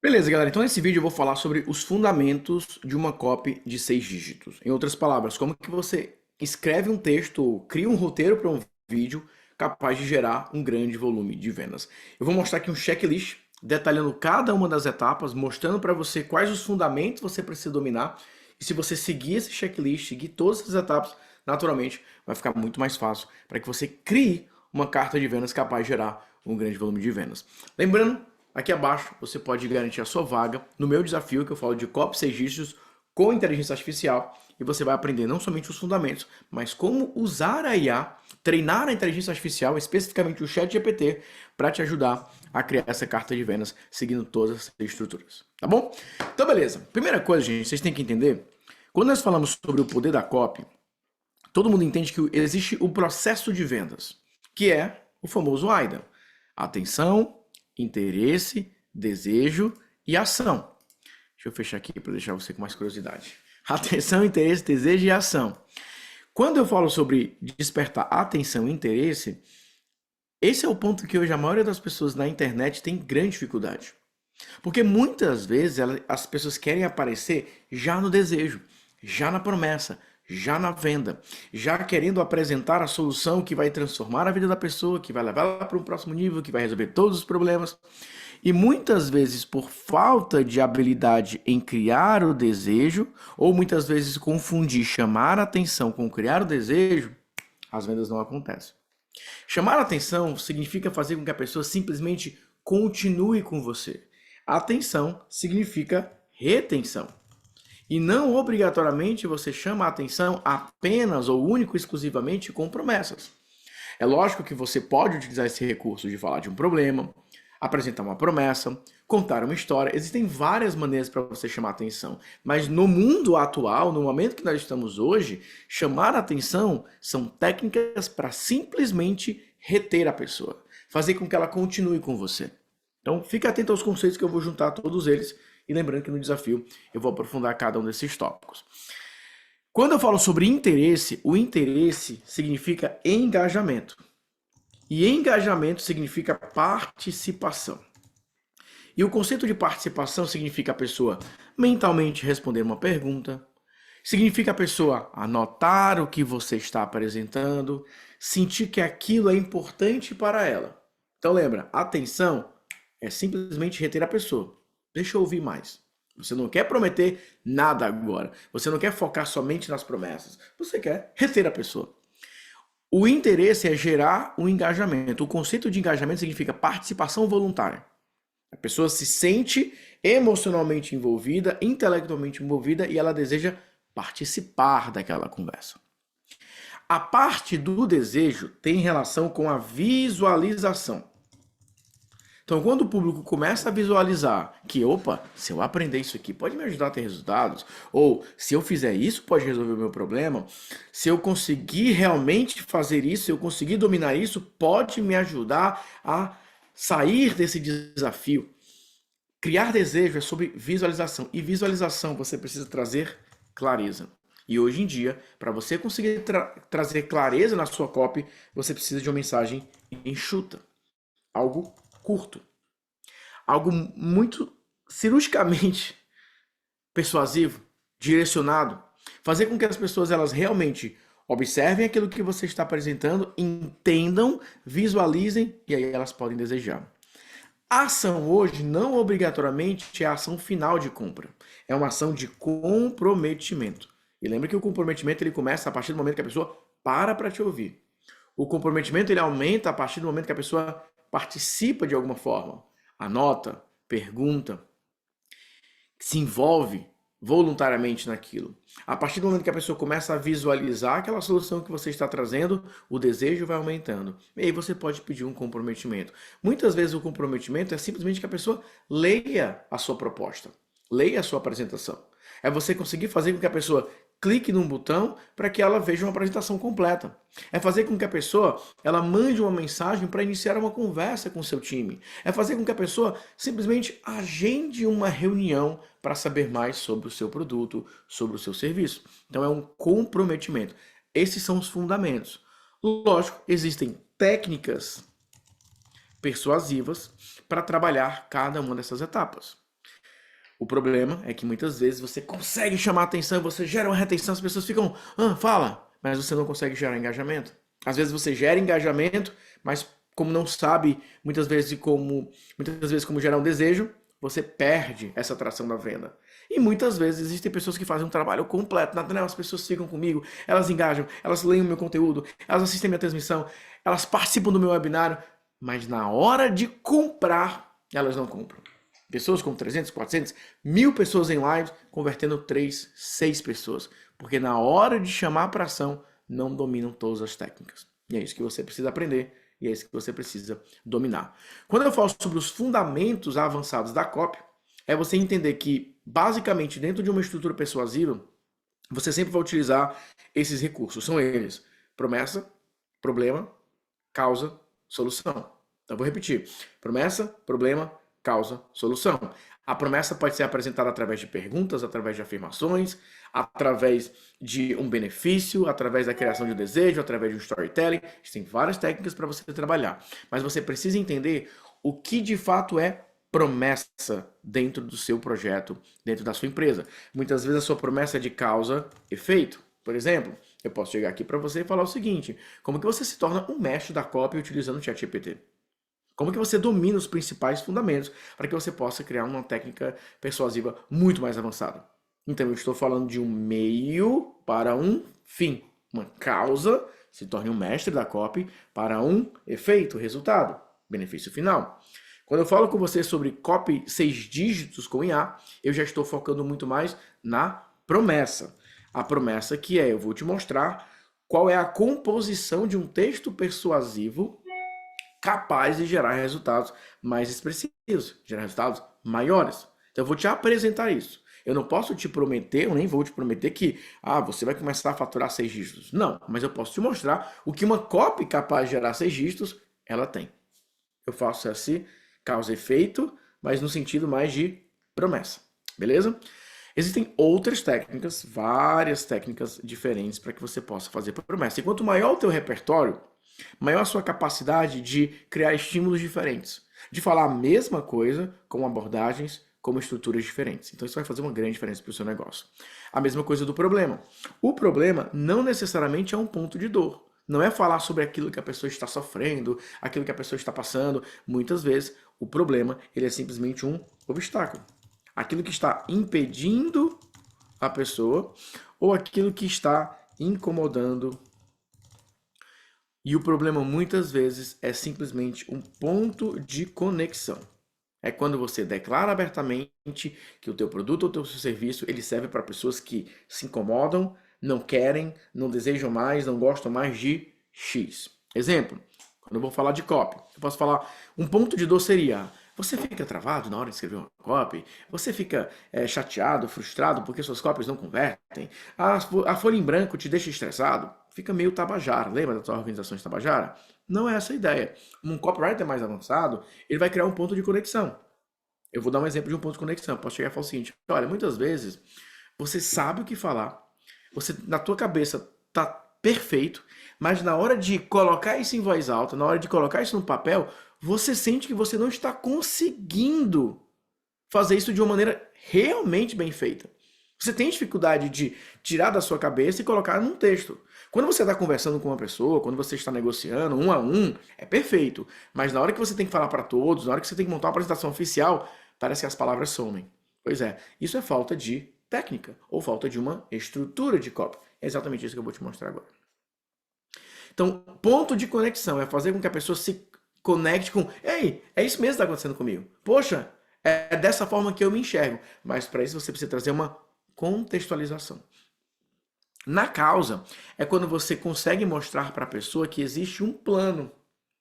Beleza, galera. Então, nesse vídeo eu vou falar sobre os fundamentos de uma copy de 6 dígitos. Em outras palavras, como que você escreve um texto ou cria um roteiro para um vídeo capaz de gerar um grande volume de vendas. Eu vou mostrar aqui um checklist detalhando cada uma das etapas, mostrando para você quais os fundamentos você precisa dominar. E se você seguir esse checklist, seguir todas essas etapas, naturalmente vai ficar muito mais fácil para que você crie uma carta de vendas capaz de gerar um grande volume de vendas. Lembrando, aqui abaixo você pode garantir a sua vaga no meu desafio, que eu falo de copy 6 dígitos com inteligência artificial, e você vai aprender não somente os fundamentos, mas como usar a IA, treinar a inteligência artificial, especificamente o ChatGPT, para te ajudar a criar essa carta de vendas seguindo todas essas estruturas, tá bom? Então beleza, primeira coisa, gente, vocês têm que entender, quando nós falamos sobre o poder da copy, todo mundo entende que existe o processo de vendas, que é o famoso AIDA. Atenção, interesse, desejo e ação. Deixa eu fechar aqui para deixar você com mais curiosidade. Atenção, interesse, desejo e ação. Quando eu falo sobre despertar atenção e interesse, esse é o ponto que hoje a maioria das pessoas na internet tem grande dificuldade. Porque muitas vezes as pessoas querem aparecer já no desejo, já na promessa, já na venda, já querendo apresentar a solução que vai transformar a vida da pessoa, que vai levar ela para um próximo nível, que vai resolver todos os problemas. E muitas vezes, por falta de habilidade em criar o desejo, ou muitas vezes confundir chamar a atenção com criar o desejo, as vendas não acontecem. Chamar a atenção significa fazer com que a pessoa simplesmente continue com você. Atenção significa retenção. E não obrigatoriamente você chama a atenção apenas ou único exclusivamente com promessas. É lógico que você pode utilizar esse recurso de falar de um problema, apresentar uma promessa, contar uma história. Existem várias maneiras para você chamar a atenção. Mas no mundo atual, no momento que nós estamos hoje, chamar a atenção são técnicas para simplesmente reter a pessoa, fazer com que ela continue com você. Então, fique atento aos conceitos que eu vou juntar todos eles. E lembrando que no desafio eu vou aprofundar cada um desses tópicos. Quando eu falo sobre interesse, o interesse significa engajamento. E engajamento significa participação. E o conceito de participação significa a pessoa mentalmente responder uma pergunta, significa a pessoa anotar o que você está apresentando, sentir que aquilo é importante para ela. Então lembra, atenção é simplesmente reter a pessoa. Deixa eu ouvir mais. Você não quer prometer nada agora. Você não quer focar somente nas promessas. Você quer reter a pessoa. O interesse é gerar um engajamento. O conceito de engajamento significa participação voluntária. A pessoa se sente emocionalmente envolvida, intelectualmente envolvida e ela deseja participar daquela conversa. A parte do desejo tem relação com a visualização. Então, quando o público começa a visualizar que, opa, se eu aprender isso aqui pode me ajudar a ter resultados, ou se eu fizer isso pode resolver o meu problema, se eu conseguir realmente fazer isso, se eu conseguir dominar isso, pode me ajudar a sair desse desafio. Criar desejo é sobre visualização, e visualização você precisa trazer clareza. E hoje em dia, para você conseguir trazer clareza na sua copy, você precisa de uma mensagem enxuta, algo curto, algo muito cirurgicamente persuasivo, direcionado, fazer com que as pessoas elas realmente observem aquilo que você está apresentando, entendam, visualizem e aí elas podem desejar. A ação hoje não obrigatoriamente é a ação final de compra, é uma ação de comprometimento. E lembra que o comprometimento ele começa a partir do momento que a pessoa para te ouvir. O comprometimento ele aumenta a partir do momento que a pessoa participa de alguma forma, anota, pergunta, se envolve voluntariamente naquilo. A partir do momento que a pessoa começa a visualizar aquela solução que você está trazendo, o desejo vai aumentando. E aí você pode pedir um comprometimento. Muitas vezes o comprometimento é simplesmente que a pessoa leia a sua proposta, leia a sua apresentação. É você conseguir fazer com que a pessoa clique num botão para que ela veja uma apresentação completa. É fazer com que a pessoa ela mande uma mensagem para iniciar uma conversa com o seu time. É fazer com que a pessoa simplesmente agende uma reunião para saber mais sobre o seu produto, sobre o seu serviço. Então é um comprometimento. Esses são os fundamentos. Lógico, existem técnicas persuasivas para trabalhar cada uma dessas etapas. O problema é que muitas vezes você consegue chamar atenção, você gera uma retenção, as pessoas ficam, fala, mas você não consegue gerar engajamento. Às vezes você gera engajamento, mas como não sabe muitas vezes como gerar um desejo, você perde essa atração da venda. E muitas vezes existem pessoas que fazem um trabalho completo. Nathanael, as pessoas ficam comigo, elas engajam, elas leem o meu conteúdo, elas assistem a minha transmissão, elas participam do meu webinário, mas na hora de comprar, elas não compram. Pessoas com 300, 400, 1000 pessoas em live, convertendo 3, 6 pessoas. Porque na hora de chamar para ação, não dominam todas as técnicas. E é isso que você precisa aprender, e é isso que você precisa dominar. Quando eu falo sobre os fundamentos avançados da copy, é você entender que, basicamente, dentro de uma estrutura persuasiva, você sempre vai utilizar esses recursos. São eles: promessa, problema, causa, solução. Então, vou repetir. Promessa, problema, causa, solução. A promessa pode ser apresentada através de perguntas, através de afirmações, através de um benefício, através da criação de um desejo, através de um storytelling. Existem várias técnicas para você trabalhar. Mas você precisa entender o que de fato é promessa dentro do seu projeto, dentro da sua empresa. Muitas vezes a sua promessa é de causa-efeito. Por exemplo, eu posso chegar aqui para você e falar o seguinte: como que você se torna um mestre da copy utilizando o ChatGPT? Como que você domina os principais fundamentos para que você possa criar uma técnica persuasiva muito mais avançada? Então eu estou falando de um meio para um fim. Uma causa se torne um mestre da copy para um efeito, resultado, benefício final. Quando eu falo com você sobre copy 6 dígitos com IA, eu já estou focando muito mais na promessa. A promessa que é: eu vou te mostrar qual é a composição de um texto persuasivo capaz de gerar resultados mais expressivos, gerar resultados maiores. Então eu vou te apresentar isso. Eu não posso te prometer, eu nem vou te prometer que você vai começar a faturar 6 dígitos. Não, mas eu posso te mostrar o que uma copy capaz de gerar 6 dígitos, ela tem. Eu faço assim, causa e efeito, mas no sentido mais de promessa. Beleza? Existem outras técnicas, várias técnicas diferentes para que você possa fazer promessa. E quanto maior o teu repertório, maior a sua capacidade de criar estímulos diferentes, de falar a mesma coisa com abordagens, como estruturas diferentes. Então isso vai fazer uma grande diferença para o seu negócio. A mesma coisa do problema. O problema não necessariamente é um ponto de dor. Não é falar sobre aquilo que a pessoa está sofrendo, aquilo que a pessoa está passando. Muitas vezes o problema ele é simplesmente um obstáculo. Aquilo que está impedindo a pessoa ou aquilo que está incomodando. E o problema muitas vezes é simplesmente um ponto de conexão. É quando você declara abertamente que o teu produto ou o teu serviço ele serve para pessoas que se incomodam, não querem, não desejam mais, não gostam mais de X. Exemplo, quando eu vou falar de copy, eu posso falar, um ponto de dor seria: você fica travado na hora de escrever uma copy? Você fica chateado, frustrado porque suas copies não convertem? A folha em branco te deixa estressado? Fica meio tabajara. Lembra da sua organização de tabajara? Não é essa a ideia. Um copywriter mais avançado, ele vai criar um ponto de conexão. Eu vou dar um exemplo de um ponto de conexão. Posso chegar e falar o seguinte: olha, muitas vezes você sabe o que falar, você na tua cabeça tá perfeito, mas na hora de colocar isso em voz alta, na hora de colocar isso no papel, você sente que você não está conseguindo fazer isso de uma maneira realmente bem feita. Você tem dificuldade de tirar da sua cabeça e colocar num texto. Quando você está conversando com uma pessoa, quando você está negociando um a um, é perfeito. Mas na hora que você tem que falar para todos, na hora que você tem que montar uma apresentação oficial, parece que as palavras somem. Pois é, isso é falta de técnica ou falta de uma estrutura de copy. É exatamente isso que eu vou te mostrar agora. Então, ponto de conexão é fazer com que a pessoa se conecte com: ei, é isso mesmo que está acontecendo comigo. Poxa, é dessa forma que eu me enxergo. Mas para isso você precisa trazer uma contextualização. Na causa, é quando você consegue mostrar para a pessoa que existe um plano.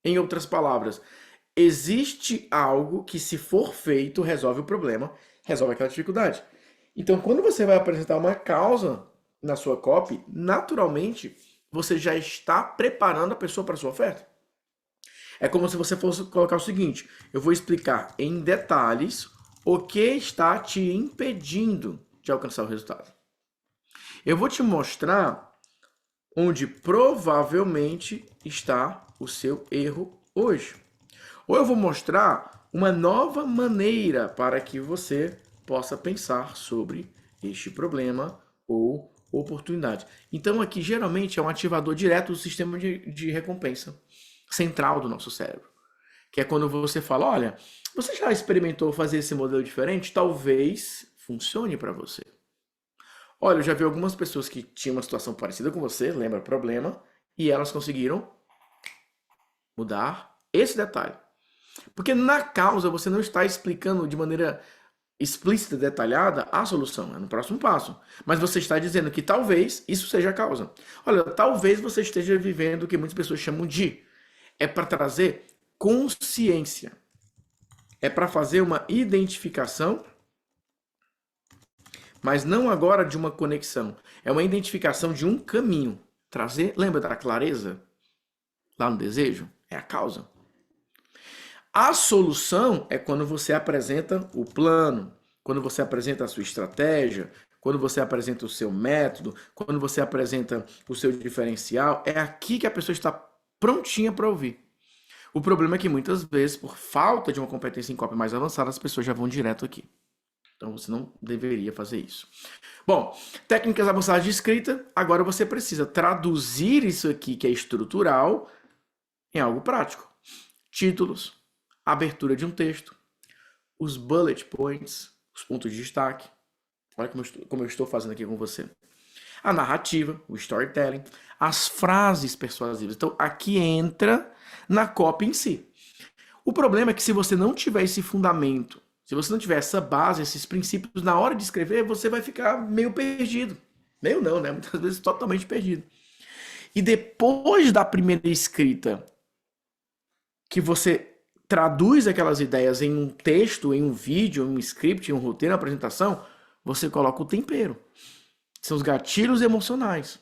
Em outras palavras, existe algo que, se for feito, resolve o problema, resolve aquela dificuldade. Então, quando você vai apresentar uma causa na sua copy, naturalmente, você já está preparando a pessoa para a sua oferta. É como se você fosse colocar o seguinte: eu vou explicar em detalhes o que está te impedindo de alcançar o resultado. Eu vou te mostrar onde provavelmente está o seu erro hoje. Ou eu vou mostrar uma nova maneira para que você possa pensar sobre este problema ou oportunidade. Então aqui geralmente é um ativador direto do sistema de recompensa central do nosso cérebro. Que é quando você fala, olha, você já experimentou fazer esse modelo diferente? Talvez funcione para você. Olha, eu já vi algumas pessoas que tinham uma situação parecida com você, lembra problema, e elas conseguiram mudar esse detalhe. Porque na causa você não está explicando de maneira explícita, detalhada, a solução, é no próximo passo. Mas você está dizendo que talvez isso seja a causa. Olha, talvez você esteja vivendo o que muitas pessoas chamam de... É para trazer consciência. É para fazer uma identificação, mas não agora de uma conexão. É uma identificação de um caminho. Trazer, lembra da clareza? Lá no desejo? É a causa. A solução é quando você apresenta o plano, quando você apresenta a sua estratégia, quando você apresenta o seu método, quando você apresenta o seu diferencial. É aqui que a pessoa está prontinha para ouvir. O problema é que muitas vezes, por falta de uma competência em copy mais avançada, as pessoas já vão direto aqui. Então você não deveria fazer isso. Bom, técnicas avançadas de escrita, agora você precisa traduzir isso aqui que é estrutural em algo prático. Títulos, abertura de um texto, os bullet points, os pontos de destaque. Olha como eu estou fazendo aqui com você. A narrativa, o storytelling, as frases persuasivas. Então aqui entra na copy em si. O problema é que se você não tiver esse fundamento, se você não tiver essa base, esses princípios, na hora de escrever, você vai ficar meio perdido. Meio não, né? Muitas vezes totalmente perdido. E depois da primeira escrita, que você traduz aquelas ideias em um texto, em um vídeo, em um script, em um roteiro, em uma apresentação, você coloca o tempero. São os gatilhos emocionais.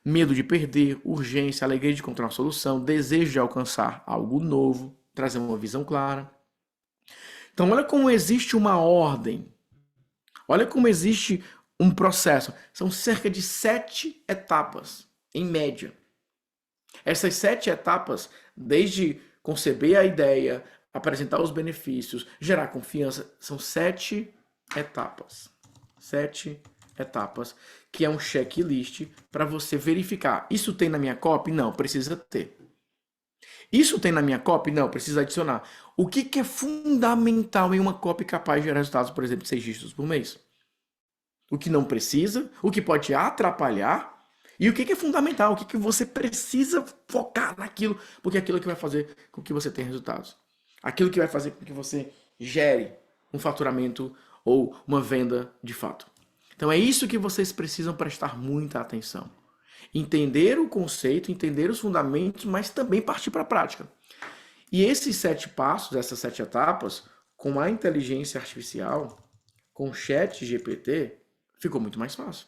Medo de perder, urgência, alegria de encontrar uma solução, desejo de alcançar algo novo, trazer uma visão clara. Então, olha como existe uma ordem. Olha como existe um processo. São cerca de 7 etapas, em média. Essas 7 etapas, desde conceber a ideia, apresentar os benefícios, gerar confiança, são 7 etapas. 7 etapas, que é um checklist para você verificar. Isso tem na minha copy? Não, precisa ter. Isso tem na minha copy? Não, precisa adicionar. O que é fundamental em uma copy capaz de gerar resultados, por exemplo, de 6 dígitos por mês? O que não precisa, o que pode te atrapalhar e o que é fundamental, o que você precisa focar naquilo, porque é aquilo que vai fazer com que você tenha resultados. Aquilo que vai fazer com que você gere um faturamento ou uma venda de fato. Então é isso que vocês precisam prestar muita atenção. Entender o conceito, entender os fundamentos, mas também partir para a prática. E esses 7 passos, essas 7 etapas, com a inteligência artificial, com o ChatGPT, ficou muito mais fácil.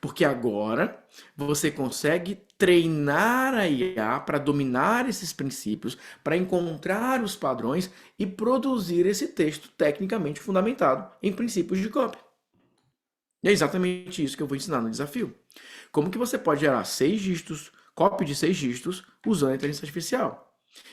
Porque agora você consegue treinar a IA para dominar esses princípios, para encontrar os padrões e produzir esse texto tecnicamente fundamentado em princípios de copy. E é exatamente isso que eu vou ensinar no desafio. Como que você pode gerar 6 dígitos, copy de 6 dígitos, usando a inteligência artificial.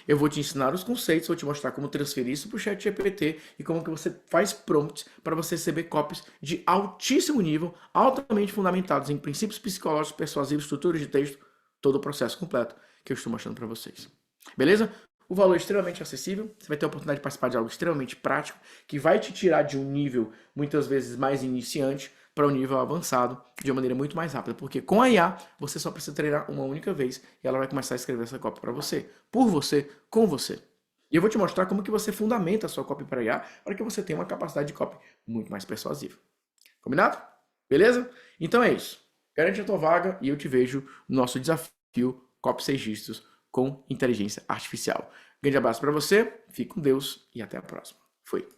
Eu vou te ensinar os conceitos, vou te mostrar como transferir isso para o ChatGPT e como que você faz prompts para você receber copies de altíssimo nível, altamente fundamentados em princípios psicológicos, persuasivos, estruturas de texto, todo o processo completo que eu estou mostrando para vocês. Beleza? O valor é extremamente acessível, você vai ter a oportunidade de participar de algo extremamente prático, que vai te tirar de um nível, muitas vezes, mais iniciante, para um nível avançado de uma maneira muito mais rápida. Porque com a IA, você só precisa treinar uma única vez e ela vai começar a escrever essa copy para você, por você, com você. E eu vou te mostrar como que você fundamenta a sua copy para IA para que você tenha uma capacidade de copy muito mais persuasiva. Combinado? Beleza? Então é isso. Garante a tua vaga e eu te vejo no nosso desafio Copy 6 dígitos com inteligência artificial. Grande abraço para você, fique com Deus e até a próxima. Fui.